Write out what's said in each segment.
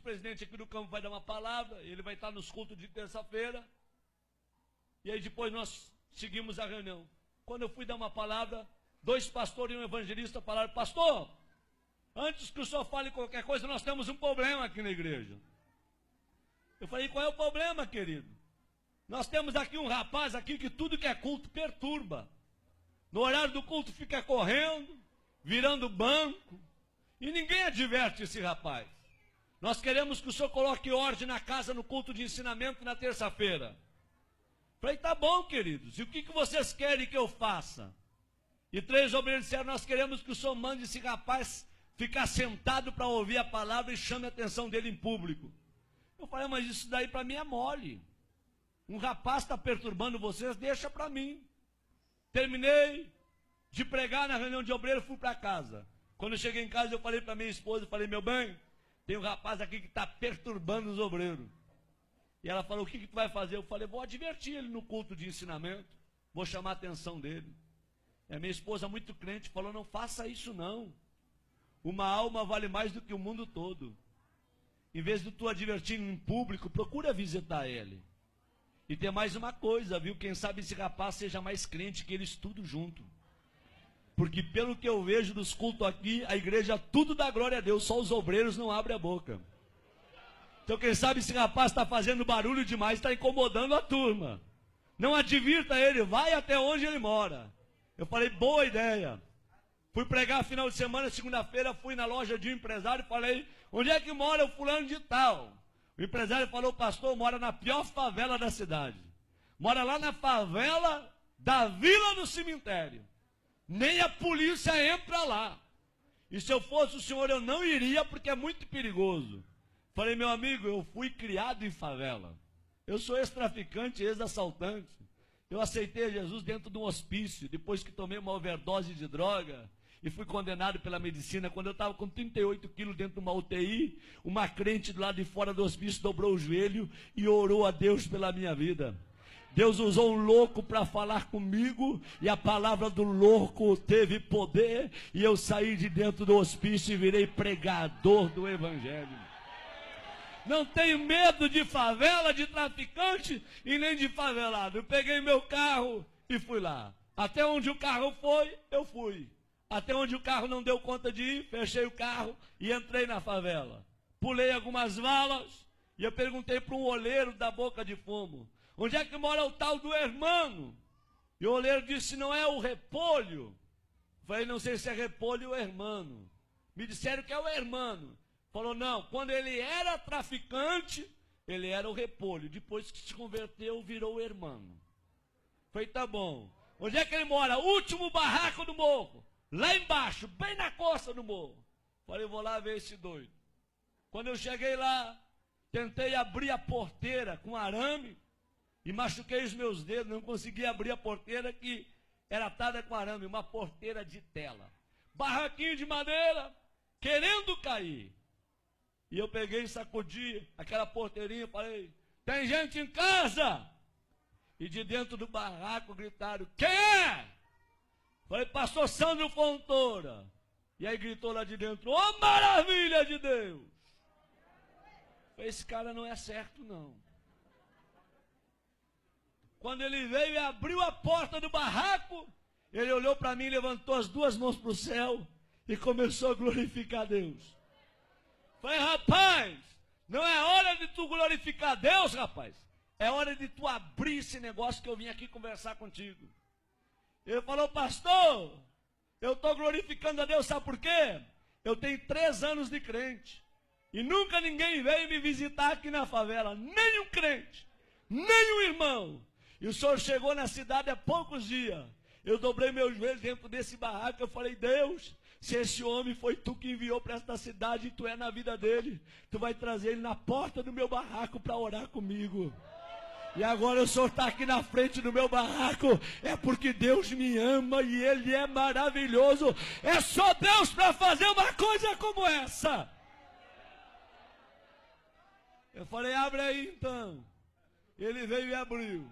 presidente aqui do campo vai dar uma palavra, ele vai estar nos cultos de terça-feira, e aí depois nós seguimos a reunião. Quando eu fui dar uma palavra, 2 pastores e um evangelista falaram: pastor, antes que o senhor fale qualquer coisa, nós temos um problema aqui na igreja. Eu falei: qual é o problema, querido? Nós temos aqui um rapaz aqui que tudo que é culto perturba. No horário do culto fica correndo, virando banco, e ninguém adverte esse rapaz. Nós queremos que o senhor coloque ordem na casa no culto de ensinamento na terça-feira. Falei: tá bom, queridos, e o que vocês querem que eu faça? E 3 obreiros disseram: nós queremos que o senhor mande esse rapaz ficar sentado para ouvir a palavra e chame a atenção dele em público. Eu falei: mas isso daí para mim é mole. Um rapaz está perturbando vocês, deixa para mim. Terminei de pregar na reunião de obreiro, fui para casa. Quando eu cheguei em casa, eu falei para minha esposa, eu falei: meu bem, tem um rapaz aqui que está perturbando os obreiros. E ela falou: o que tu vai fazer? Eu falei: vou advertir ele no culto de ensinamento, vou chamar a atenção dele. E a minha esposa, muito crente, falou: não faça isso não. Uma alma vale mais do que o mundo todo. Em vez de tu advertir em público, procura visitar ele. E tem mais uma coisa, viu? Quem sabe esse rapaz seja mais crente que eles tudo junto. Porque pelo que eu vejo dos cultos aqui, a igreja tudo dá glória a Deus, só os obreiros não abrem a boca. Então quem sabe esse rapaz está fazendo barulho demais, está incomodando a turma. Não advirta ele, vai até onde ele mora. Eu falei: boa ideia. Fui pregar final de semana, segunda-feira, fui na loja de um empresário e falei: onde é que mora o fulano de tal? O empresário falou: pastor, mora na pior favela da cidade. Mora lá na favela da Vila do Cemitério. Nem a polícia entra lá. E se eu fosse o senhor, eu não iria, porque é muito perigoso. Falei: meu amigo, eu fui criado em favela. Eu sou ex-traficante, ex-assaltante. Eu aceitei Jesus dentro de um hospício, depois que tomei uma overdose de droga e fui condenado pela medicina. Quando eu estava com 38 quilos dentro de uma UTI, uma crente do lado de fora do hospício dobrou o joelho e orou a Deus pela minha vida. Deus usou um louco para falar comigo, e a palavra do louco teve poder, e eu saí de dentro do hospício e virei pregador do evangelho. Não tenho medo de favela, de traficante e nem de favelado. Eu peguei meu carro e fui lá. Até onde o carro foi, eu fui. Até onde o carro não deu conta de ir, fechei o carro e entrei na favela. Pulei algumas valas e eu perguntei para um oleiro da Boca de Fumo: onde é que mora o tal do Hermano? E o oleiro disse: não é o Repolho? Falei: não sei se é Repolho ou Hermano. Me disseram que é o Hermano. Falou: não, quando ele era traficante, ele era o Repolho. Depois que se converteu, virou o Hermano. Falei: tá bom. Onde é que ele mora? Último barraco do morro. Lá embaixo, bem na costa do morro. Falei: vou lá ver esse doido. Quando eu cheguei lá, tentei abrir a porteira com arame e machuquei os meus dedos. Não consegui abrir a porteira, que era atada com arame, uma porteira de tela. Barraquinho de madeira, querendo cair. E eu peguei e sacudi aquela porteirinha e falei: tem gente em casa? E de dentro do barraco gritaram: quem é? Falei: pastor Sandro Fontoura. E aí gritou lá de dentro: ô maravilha de Deus! Falei: esse cara não é certo não. Quando ele veio e abriu a porta do barraco, ele olhou para mim, levantou as 2 mãos para o céu e começou a glorificar a Deus. Falei: rapaz, não é hora de tu glorificar a Deus, rapaz. É hora de tu abrir esse negócio que eu vim aqui conversar contigo. Ele falou: pastor, eu estou glorificando a Deus, sabe por quê? Eu tenho 3 anos de crente e nunca ninguém veio me visitar aqui na favela, nem um crente, nem um irmão. E o senhor chegou na cidade há poucos dias. Eu dobrei meu joelho dentro desse barraco, eu falei: Deus, se esse homem foi tu que enviou para esta cidade e tu é na vida dele, tu vai trazer ele na porta do meu barraco para orar comigo. E agora o senhor está aqui na frente do meu barraco, é porque Deus me ama e Ele é maravilhoso. É só Deus para fazer uma coisa como essa. Eu falei: abre aí então. Ele veio e abriu.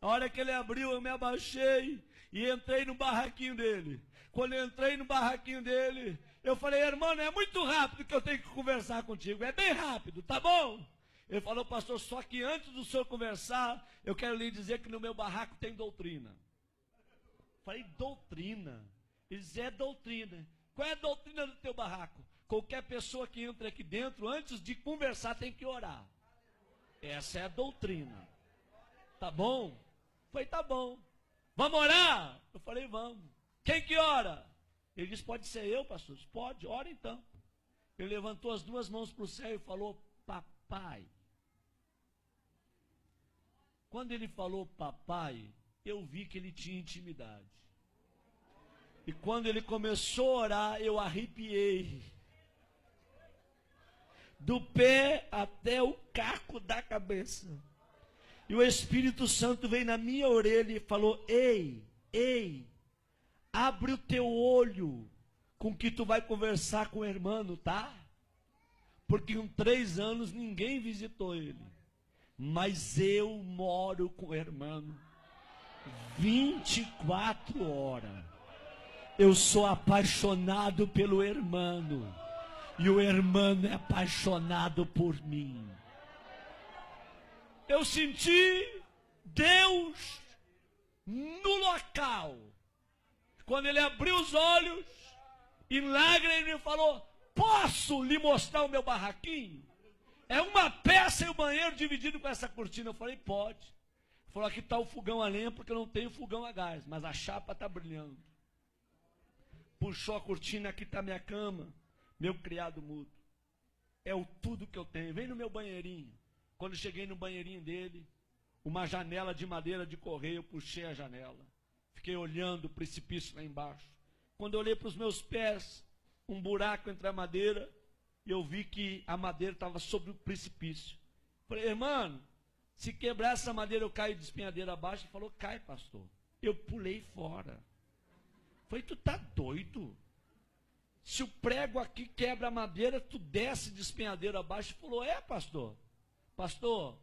A hora que ele abriu, eu me abaixei e entrei no barraquinho dele. Quando eu entrei no barraquinho dele, Eu falei, irmão, é muito rápido que eu tenho que conversar contigo. É bem rápido, tá bom? Ele falou, pastor, só que antes do senhor conversar, eu quero lhe dizer que no meu barraco tem doutrina. Eu falei, doutrina? Ele disse, é doutrina. Qual é a doutrina do teu barraco? Qualquer pessoa que entra aqui dentro, antes de conversar, tem que orar. Essa é a doutrina. Tá bom? Falei, tá bom. Vamos orar? Eu falei, vamos. Quem que ora? Ele disse, pode ser eu, pastor? Pode, ora então. Ele levantou as duas mãos para o céu e falou, papai. Quando ele falou papai, eu vi que ele tinha intimidade. E quando ele começou a orar, eu arrepiei. Do pé até o caco da cabeça. E o Espírito Santo veio na minha orelha e falou, ei, abre o teu olho com que tu vai conversar com o irmão, tá? Porque em 3 anos ninguém visitou ele. Mas eu moro com o irmão 24 horas. Eu sou apaixonado pelo irmão. E o irmão é apaixonado por mim. Eu senti Deus no local. Quando ele abriu os olhos, em lágrimas ele me falou, posso lhe mostrar o meu barraquinho? É uma peça e o banheiro dividido com essa cortina. Eu falei, pode. Ele falou, aqui está o fogão a lenha, porque eu não tenho fogão a gás, mas a chapa está brilhando. Puxou a cortina, aqui está minha cama, meu criado mudo. É o tudo que eu tenho. Vem no meu banheirinho. Quando cheguei no banheirinho dele, uma janela de madeira de correio, eu puxei a janela. Fiquei olhando o precipício lá embaixo. Quando eu olhei para os meus pés, um buraco entre a madeira, e eu vi que a madeira estava sobre o precipício. Falei, irmão, se quebrar essa madeira eu caio de espinhadeira abaixo. Ele falou, cai, pastor. Eu pulei fora. Falei, tu tá doido? Se o prego aqui quebra a madeira, tu desce de espinhadeira abaixo. Ele falou, é, pastor. Pastor,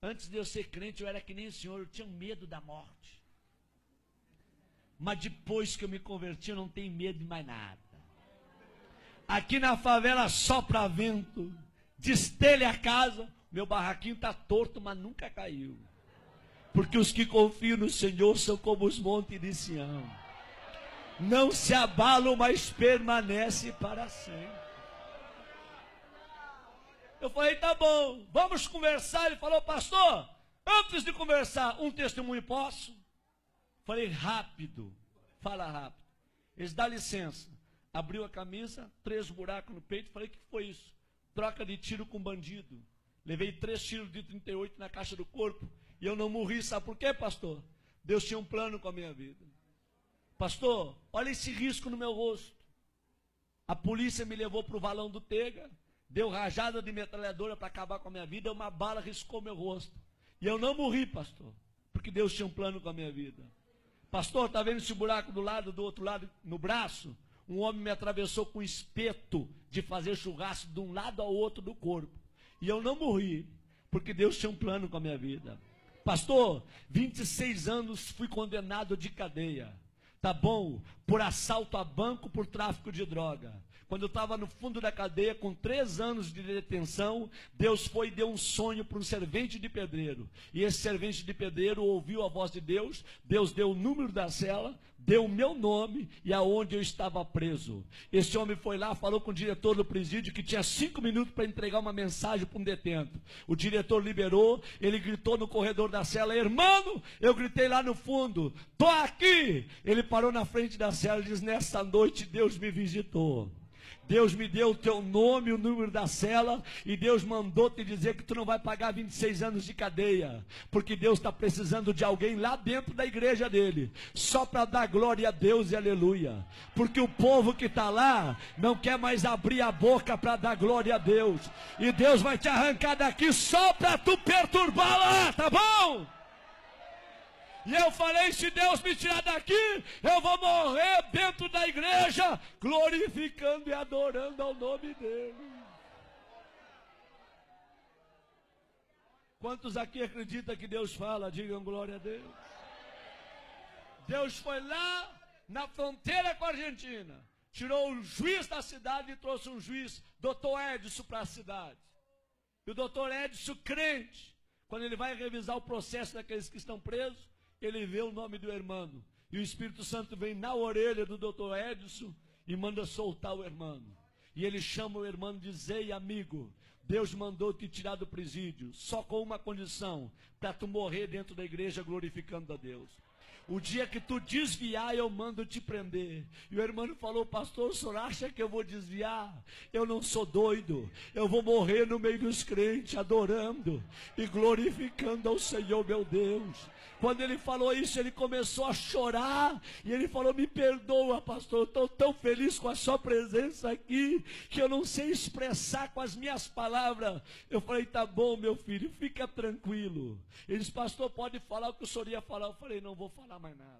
antes de eu ser crente, eu era que nem o senhor, eu tinha medo da morte. Mas depois que eu me converti, eu não tenho medo de mais nada. Aqui na favela sopra vento, destelha a casa, meu barraquinho está torto, mas nunca caiu. Porque os que confiam no Senhor são como os montes de Sião. Não se abalam, mas permanecem para sempre. Eu falei, tá bom, vamos conversar. Ele falou, pastor, antes de conversar, um testemunho posso? Falei, rápido, fala rápido. Eles dão licença. Abriu a camisa, 3 buracos no peito. Falei, o que foi isso? Troca de tiro com bandido. Levei 3 tiros de 38 na caixa do corpo. E eu não morri, sabe por quê, pastor? Deus tinha um plano com a minha vida. Pastor, olha esse risco no meu rosto. A polícia me levou para o valão do Tega. Deu rajada de metralhadora para acabar com a minha vida. Uma bala riscou meu rosto. E eu não morri, pastor. Porque Deus tinha um plano com a minha vida. Pastor, está vendo esse buraco do lado, do outro lado, no braço? Um homem me atravessou com espeto de fazer churrasco de um lado ao outro do corpo. E eu não morri, porque Deus tinha um plano com a minha vida. Pastor, 26 anos fui condenado de cadeia. Tá bom? Por assalto a banco, por tráfico de droga. Quando eu estava no fundo da cadeia, com 3 anos de detenção, Deus foi e deu um sonho para um servente de pedreiro. E esse servente de pedreiro ouviu a voz de Deus. Deus deu o número da cela, deu o meu nome e aonde eu estava preso. Esse homem foi lá, falou com o diretor do presídio que tinha 5 minutos para entregar uma mensagem para um detento. O diretor liberou, ele gritou no corredor da cela, irmão, eu gritei lá no fundo, tô aqui. Ele parou na frente da cela e disse, nessa noite Deus me visitou. Deus me deu o teu nome, o número da cela, e Deus mandou te dizer que tu não vai pagar 26 anos de cadeia, porque Deus está precisando de alguém lá dentro da igreja dele, só para dar glória a Deus e aleluia, porque o povo que está lá não quer mais abrir a boca para dar glória a Deus, e Deus vai te arrancar daqui só para tu perturbar lá, tá bom? E eu falei, se Deus me tirar daqui, eu vou morrer dentro da igreja, glorificando e adorando ao nome dele. Quantos aqui acreditam que Deus fala? Digam glória a Deus. Deus foi lá na fronteira com a Argentina, tirou o juiz da cidade e trouxe um juiz, doutor Edson, para a cidade. E o doutor Edson, crente, quando ele vai revisar o processo daqueles que estão presos, ele vê o nome do irmão. E o Espírito Santo vem na orelha do doutor Edson e manda soltar o irmão. E ele chama o irmão e diz: ei, amigo, Deus mandou te tirar do presídio, só com uma condição, para tu morrer dentro da igreja glorificando a Deus. O dia que tu desviar, eu mando te prender. E o irmão falou: pastor, o senhor acha que eu vou desviar? Eu não sou doido. Eu vou morrer no meio dos crentes, adorando e glorificando ao Senhor meu Deus. Quando ele falou isso, ele começou a chorar. E ele falou: me perdoa, pastor, eu estou tão feliz com a sua presença aqui, que eu não sei expressar com as minhas palavras. Eu falei: tá bom, meu filho, fica tranquilo. Ele disse: pastor, pode falar o que o senhor ia falar. Eu falei: não vou falar mais nada.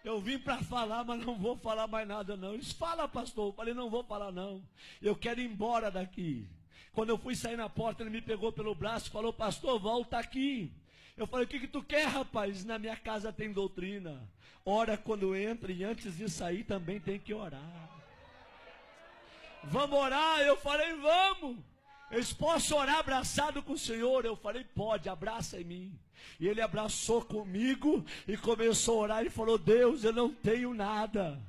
Eu vim para falar, mas não vou falar mais nada não. Ele disse: fala, pastor. Eu falei: não vou falar não. Eu quero ir embora daqui. Quando eu fui sair na porta, ele me pegou pelo braço e falou: pastor, volta aqui. Eu falei: o que tu quer, rapaz? Na minha casa tem doutrina. Ora quando entra e antes de sair também tem que orar. Vamos orar? Eu falei: vamos. Eles: posso orar abraçado com o Senhor? Eu falei: pode, abraça em mim. E ele abraçou comigo e começou a orar e falou: Deus, eu não tenho nada,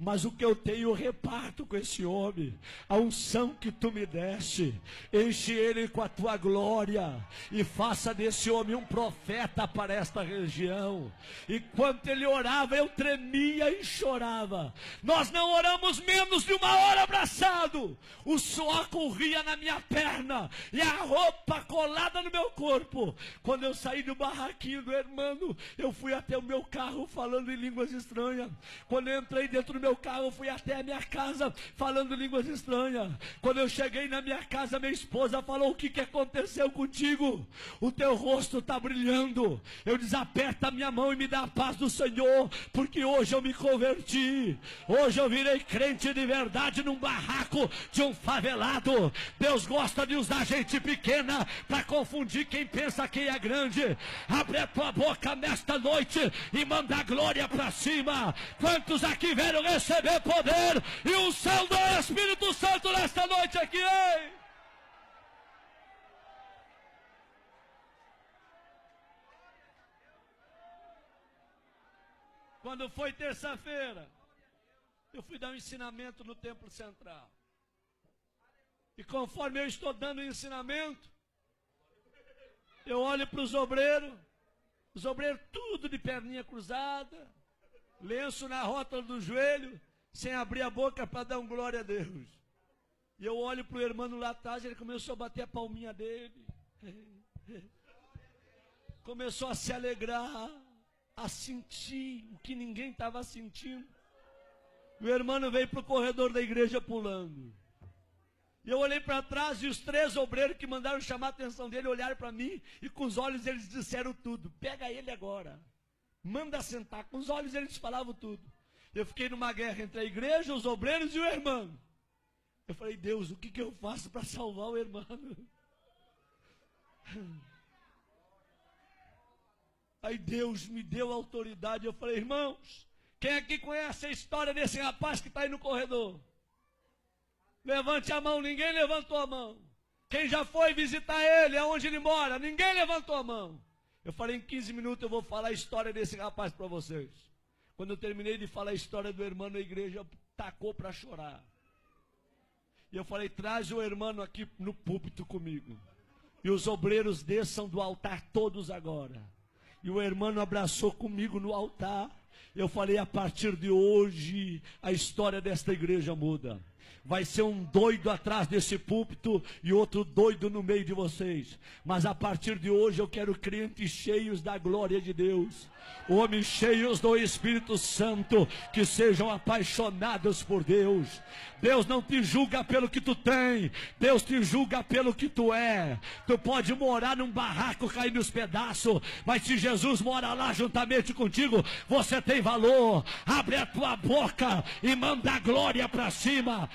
mas o que eu tenho eu reparto com esse homem. A unção que tu me deste, enche ele com a tua glória e faça desse homem um profeta para esta região. Enquanto ele orava, eu tremia e chorava. Nós não oramos menos de uma hora abraçado. O suor corria na minha perna e a roupa colada no meu corpo. Quando eu saí do barraquinho do irmão, eu fui até o meu carro falando em línguas estranhas. Quando eu entrei dentro do meu carro, eu fui até a minha casa falando línguas estranhas. Quando eu cheguei na minha casa, minha esposa falou: o que aconteceu contigo? O teu rosto está brilhando. Eu disse: aperta a minha mão e me dá a paz do Senhor, porque hoje eu me converti. Hoje eu virei crente de verdade num barraco de um favelado. Deus gosta de usar gente pequena para confundir quem pensa que é grande. Abre a tua boca nesta noite e manda a glória para cima. Quantos aqui vieram receber poder e unção do Espírito Santo nesta noite aqui, hein? Quando foi terça-feira, eu fui dar um ensinamento no Templo Central. E conforme eu estou dando o ensinamento, eu olho para os obreiros tudo de perninha cruzada, lenço na rótula do joelho, sem abrir a boca para dar um glória a Deus. E eu olho para o irmão lá atrás, ele começou a bater a palminha dele. Começou a se alegrar, a sentir o que ninguém estava sentindo. O irmão veio para o corredor da igreja pulando. E eu olhei para trás e os 3 obreiros que mandaram chamar a atenção dele olharam para mim e com os olhos eles disseram tudo. Pega ele agora, manda sentar. Com os olhos eles falavam tudo. Eu fiquei numa guerra entre a igreja, os obreiros e o irmão. Eu falei: Deus, o que eu faço para salvar o irmão? Aí Deus me deu autoridade. Eu falei: irmãos, quem aqui conhece a história desse rapaz que está aí no corredor? Levante a mão. Ninguém levantou a mão. Quem já foi visitar ele, aonde ele mora? Ninguém levantou a mão. Eu falei: em 15 minutos eu vou falar a história desse rapaz para vocês. Quando eu terminei de falar a história do irmão, a igreja tacou para chorar. E eu falei: traz o irmão aqui no púlpito comigo. E os obreiros desçam do altar todos agora. E o irmão abraçou comigo no altar. Eu falei: a partir de hoje, a história desta igreja muda. Vai ser um doido atrás desse púlpito e outro doido no meio de vocês. Mas a partir de hoje eu quero crentes cheios da glória de Deus. Homens cheios do Espírito Santo, que sejam apaixonados por Deus. Deus não te julga pelo que tu tem, Deus te julga pelo que tu é. Tu pode morar num barraco cair nos pedaços, mas se Jesus mora lá juntamente contigo, você tem valor. Abre a tua boca e manda a glória para cima.